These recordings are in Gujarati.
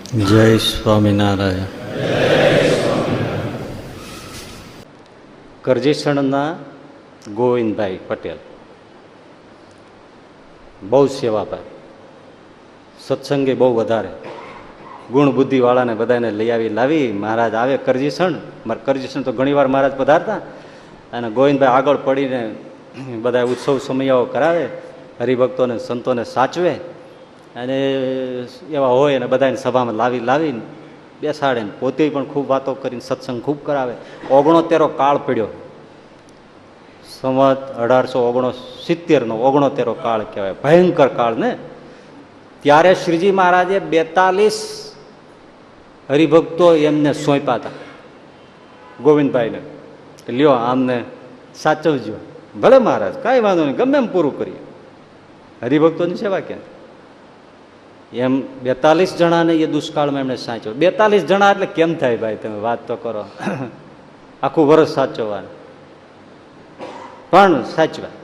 જય સ્વામિનારાયણ. કરજીસણના ગોવિંદભાઈ પટેલ બહુ સેવાભાઈ, સત્સંગે બહુ વધારે, ગુણ બુદ્ધિવાળાને બધાને લઈ લાવી મહારાજ આવે કરજીસણ. મારે કરજીસણ તો ઘણી વાર મહારાજ પધારતા અને ગોવિંદભાઈ આગળ પડીને બધા ઉત્સવ સમયાઓ કરાવે, હરિભક્તોને સંતોને સાચવે અને એવા હોય અને બધાને સભામાં લાવીને બેસાડે ને પોતે પણ ખૂબ વાતો કરીને સત્સંગ ખૂબ કરાવે. 69 કાળ પડ્યો, સંવત 1869નો 69 કાળ કહેવાય, ભયંકર કાળ ને. ત્યારે શ્રીજી મહારાજે 42 હરિભક્તો એમને સોંપ્યા હતા ગોવિંદભાઈને, લ્યો આમને સાચવજો. ભલે મહારાજ કાંઈ વાંધો નહીં, ગમે એમ પૂરું કરીએ, હરિભક્તોની સેવા ક્યાં. એમ 42 જણાને એ દુષ્કાળમાં એમણે સાચવ્યો. 42 જણા એટલે કેમ થાય ભાઈ, તમે વાત તો કરો, આખું વર્ષ સાચવવાનું, પણ સાચવા.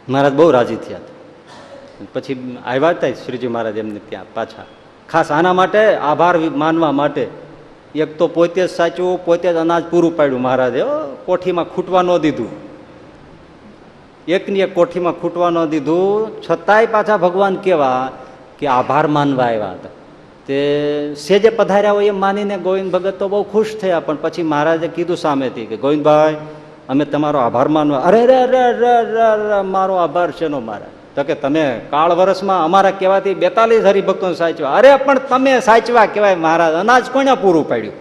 મહારાજ બહુ રાજી થયા હતા. પછી આવ્યા હતા શ્રીજી મહારાજ એમને ત્યાં પાછા, ખાસ આના માટે આભાર માનવા માટે. એક તો પોતે જ સાચવું, પોતે જ અનાજ પૂરું પાડ્યું મહારાજે, કોઠીમાં ખૂટવા ન દીધું, એકની એક કોઠીમાં ખૂટવા ન દીધું. છતાંય પાછા ભગવાન કેવા કે આભાર માનવા આવ્યા હતા. તે સેજે પધાર્યા હોય એમ માનીને ગોવિંદ ભગત તો બહુ ખુશ થયા, પણ પછી મહારાજે કીધું સામેથી કે ગોવિંદભાઈ અમે તમારો આભાર માનવા. અરે રે રે રે મારો આભાર છે નો મહારાજ, તો કે તમે કાળ વર્ષમાં અમારા કહેવાથી 42 હરિભક્તોને સાચવા. અરે પણ તમે સાચવા કહેવાય મહારાજ, અનાજ કોને પૂરું પાડ્યું,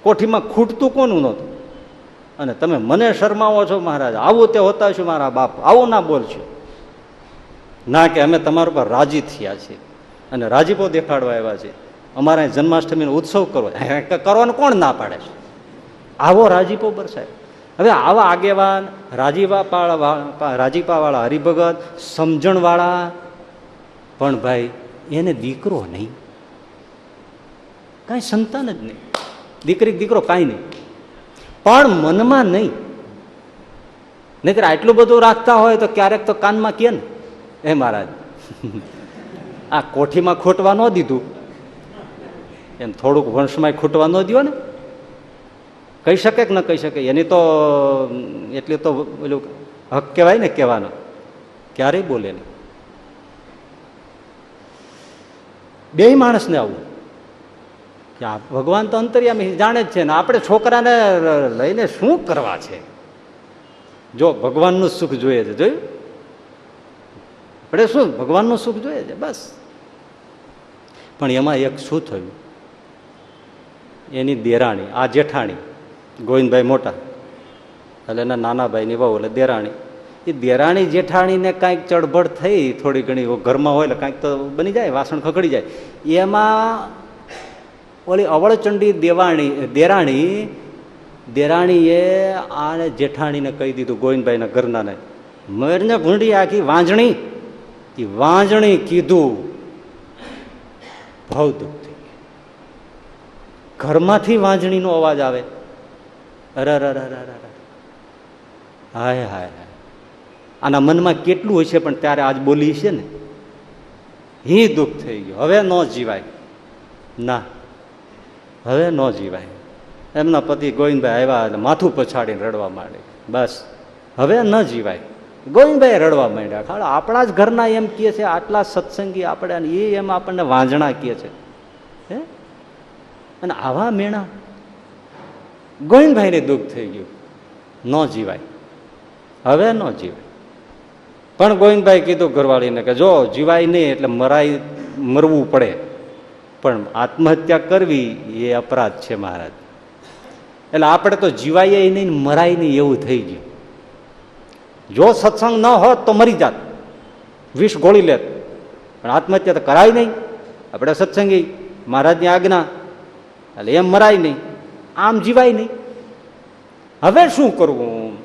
કોઠીમાં ખૂટતું કોનું નહોતું, અને તમે મને શરમાવો છો મહારાજ, આવું તે હોતા છું મારા બાપ, આવું ના બોલશો. ના કે અમે તમારા પર રાજી થયા છીએ અને રાજીપો દેખાડવા આવ્યા છે, અમારા જન્માષ્ટમીનો ઉત્સવ કરવાનો કોણ ના પાડે છે, આવો રાજીપો બરસાય. હવે આવા આગેવાન, રાજીપાવાળા હરિભગત, સમજણવાળા, પણ ભાઈ એને દીકરો નહીં, કાંઈ સંતાન જ નહીં, દીકરો કાંઈ નહીં, પણ મનમાં નહીં. નહીતર આટલું બધું રાખતા હોય તો ક્યારેક તો કાનમાં કે ને, એ મહારાજ આ કોઠીમાં ખૂટવા ન દીધું, એમ થોડુંક વંશમાં ખૂટવા ન દો ને, કહી શકે કે ન કહી શકે, એની તો એટલી તો પેલું હક કહેવાય ને કહેવાનો, ક્યારેય બોલે નહીં. બે માણસને આવું કે આ ભગવાન તો અંતર્યામી જાણે જ છે ને, આપણે છોકરાને લઈને શું કરવા છે, જો ભગવાનનું સુખ જોઈએ છે, જોયું આપણે શું ભગવાનનું સુખ જોઈએ છે બસ. પણ એમાં એક શું થયું, એની દેરાણી, આ જેઠાણી, ગોવિંદભાઈ મોટા એટલે એના નાના ભાઈની વહુ એટલે દેરાણી, એ દેરાણી જેઠાણીને કાંઈક ચડબડ થઈ થોડી ઘણી, ઘરમાં હોય એટલે કાંઈક તો બની જાય, વાસણ ખખડી જાય. એમાં ઓલી અવળચંડી દેરાણીએ આને જેઠાણીને કહી દીધું, ગોવિંદભાઈના ઘરનાને, મરને ભૂંડી આખી વાંજણી, એ વાંજણી કીધું, બહુ દુઃખ થઈ ગયું. ઘરમાંથી વાંજણીનો અવાજ આવે, અરે હાય હાય, આના મનમાં કેટલું હશે, પણ ત્યારે આજ બોલી છે ને, હી દુઃખ થઈ ગયું. હવે ન જીવાય, ના હવે ન જીવાય. એમના પતિ ગોવિંદભાઈ આવ્યા એટલે માથું પછાડીને રડવા માંડે, બસ હવે ન જીવાય. ગોવિંદભાઈ રડવા માંડ્યા. ખાલી આપણા જ ઘરના એમ કહે છે, આટલા સત્સંગી આપણે, એ એમ આપણને વાંજણા કહે છે, હે, અને આવા મેણા. ગોવિંદભાઈને દુઃખ થઈ ગયું, ન જીવાય, હવે ન જીવાય. પણ ગોવિંદભાઈ કીધું ઘરવાળીને કે જો જીવાય નહીં એટલે મરવું પડે, પણ આત્મહત્યા કરવી એ અપરાધ છે મહારાજ. એટલે આપણે તો જીવાય નહીં મરાય નહીં એવું થઈ ગયું. જો સત્સંગ ન હોત તો મરી જાત, વિષ ગોળી લેત, પણ આત્મહત્યા તો કરાય નહીં. આપણે સત્સંગી, મહારાજની આજ્ઞા, એટલે એમ મરાય નહીં, આમ જીવાય નહીં. હવે શું કરવું,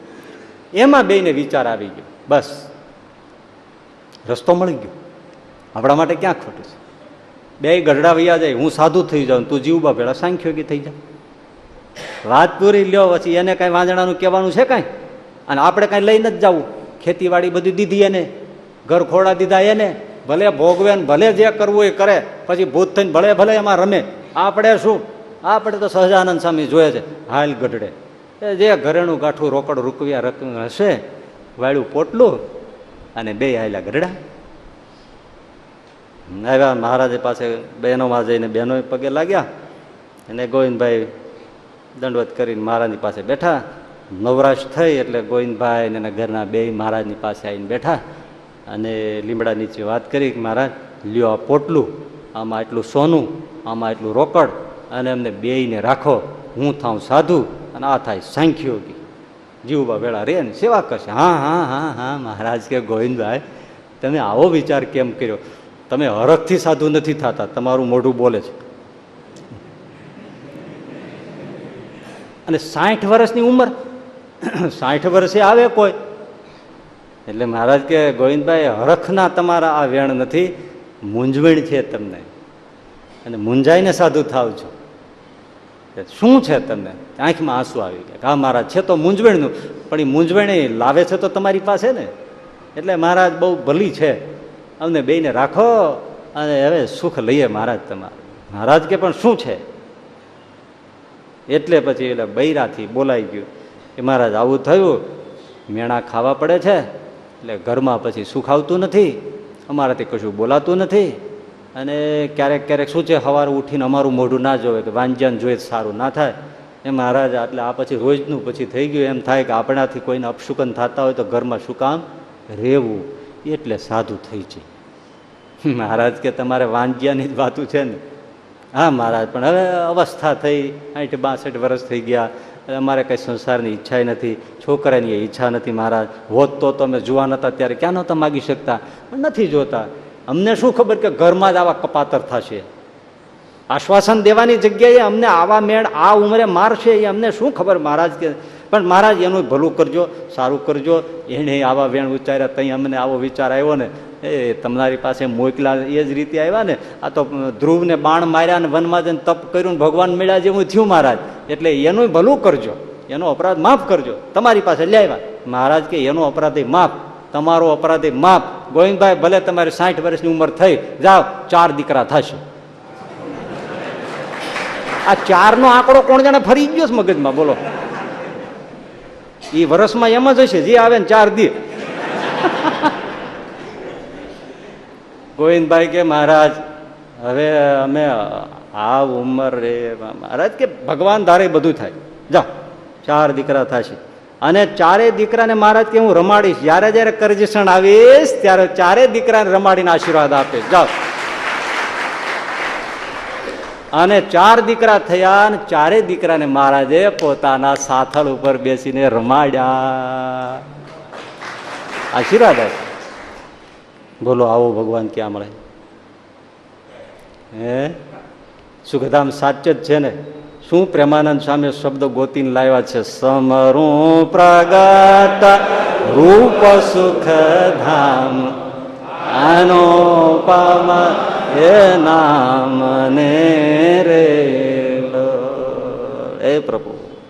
એમાં બેયને વિચાર આવી ગયો, બસ રસ્તો મળી ગયો, આપણા માટે ક્યાં ખોટું છે. બે ગઢડા વૈયા જાય, હું સાધુ થઈ જાઉં, તું જીવબા ભેળા સાંખ્યોગી થઈ જાય, વાત પૂરી લ્યો. પછી એને કાંઈ વાંજણાનું કહેવાનું છે કાંઈ, અને આપણે કાંઈ લઈને જ જવું, ખેતીવાડી બધી દીધી એને, ઘર ખોડા દીધા એને, ભલે ભોગવે ને ભલે જે કરવું એ કરે, પછી ભૂત થઈને ભલે ભલે એમાં રમે. આપણે શું, આપણે તો સહજાનંદ સ્વામી જોઈએ છે, હાલ ગઢડે જે ઘરેણું ગાંઠું રોકડ રૂકવ્યા રકમ હશે, વાળું પોટલું અને બે હાલ્યા ગઢડા. આવ્યા મહારાજ પાસે બહેનોમાં જઈને બહેનો પગે લાગ્યા અને ગોવિંદભાઈ દંડવત કરીને મહારાજની પાસે બેઠા. નવરાશ થઈ એટલે ગોવિંદભાઈ અને ઘરના બે મહારાજની પાસે આવીને બેઠા અને લીમડા નીચે વાત કરી કે મહારાજ લ્યો આ પોટલું, આમાં એટલું સોનું, આમાં એટલું રોકડ, અને અમને બેયને રાખો, હું થાઉં સાધુ અને આ થાય સાંખ્યોગી, જીવબા વેળા રે ને સેવા કરશે. હા હા હા હા મહારાજ કે ગોવિંદભાઈ તમે આવો વિચાર કેમ કર્યો? તમે હરખથી સાધુ નથી થતા, તમારું મોઢું બોલે છે. અને 60 વર્ષની ઉંમર, 60 વર્ષે આવે કોઈ, એટલે મહારાજ કે ગોવિંદભાઈ હરખના તમારા આ વેણ નથી, મૂંઝવણ છે તમને, અને મૂંઝાઈને સાધુ થાવ છો. શું છે તમને? આંખમાં આંસુ આવી ગયા. હા મહારાજ છે તો મૂંઝવણનું, પણ એ મૂંઝવણ લાવે છે તો તમારી પાસે ને, એટલે મહારાજ બહુ ભલી છે, અમને બેયને રાખો અને હવે સુખ લઈએ મહારાજ તમારું. મહારાજ કે પણ શું છે? એટલે પછી એટલે બૈરાથી બોલાઈ ગયું કે મહારાજ આવું થયું, મેણા ખાવા પડે છે, એટલે ઘરમાં પછી સુખ આવતું નથી, અમારાથી કશું બોલાતું નથી, અને ક્યારેક ક્યારેક શું છે સવારે ઉઠીને અમારું મોઢું ના જોવે કે વાંજ્યાને જોઈએ સારું ના થાય. એ મહારાજ એટલે આ પછી રોજનું પછી થઈ ગયું, એમ થાય કે આપણાથી કોઈને અપશુકન થતા હોય તો ઘરમાં શું કામ રહેવું, એટલે સાધુ થઈ છે. મહારાજ કે તમારે વાંજ્યાની જ વાતું છે ને? હા મહારાજ, પણ હવે અવસ્થા થઈ, 60-62 વર્ષ થઈ ગયા, અમારે કંઈ સંસારની ઈચ્છા નથી, છોકરાની ઈચ્છા નથી મહારાજ. હોત તો અમે જુવાન હતા ત્યારે ક્યાં નહોતા માગી શકતા, પણ નથી જોતા. અમને શું ખબર કે ઘરમાં જ આવા કપાતર થશે? આશ્વાસન દેવાની જગ્યાએ અમને આવા મેળ આ ઉંમરે મારશે, એ અમને શું ખબર મહારાજ કે. પણ મહારાજ એનું ભલું કરજો, સારું કરજો. એને આવા વેણ ઉચ્ચાર્યા, ત્યાં અમને આવો વિચાર આવ્યો ને, એ તમારી પાસે મોકલા એ જ રીતે આવ્યા ને. આ તો ધ્રુવને બાણ માર્યા ને વનમાં જઈને તપ કર્યું ને ભગવાન મળ્યા જેવું થયું મહારાજ, એટલે એનું ભલું કરજો, એનો અપરાધ માફ કરજો. તમારી પાસે લાવ્યા. મહારાજ કે એનો અપરાધી માફ, તમારો અપરાધી માફ. ગોવિંદભાઈ ભલે તમારી 60 વર્ષની ઉંમર થઈ, જાઓ 4 દીકરા થશે. આ 4નો આંકડો કોણ જાણે ફરી ગયો છે મગજમાં, બોલો. એ વર્ષમાં એમ જ હશે, જે આવે ને 4 દી. ગોવિંદભાઈ કે મહારાજ હવે અમે આ ઉંમર રે, મહારાજ કે ભગવાન ધારે બધું થાય, જાઓ 4 દીકરા થશે. અને 4 દીકરાને મહારાજ કે હું રમાડીશ, જયારે જયારે કરજણ આવીશ ત્યારે 4 દીકરાને રમાડીને આશીર્વાદ આપીશ, જાઓ. અને 4 દીકરા થયા, અને 4 દીકરાને મહારાજે પોતાના સાથળ ઉપર બેસીને રમાડ્યા, આશીર્વાદ આપ્યા. બોલો આવો ભગવાન ક્યાં મળે? હે સુખધામ સાચ જ છે ને? શું પ્રેમાનંદ સ્વામી શબ્દ ગોતીને લાવ્યા છે? સમરું પ્રગટ રૂપ સુખધામ, આનો પામ એ નામ ને રે. એ પ્રભુ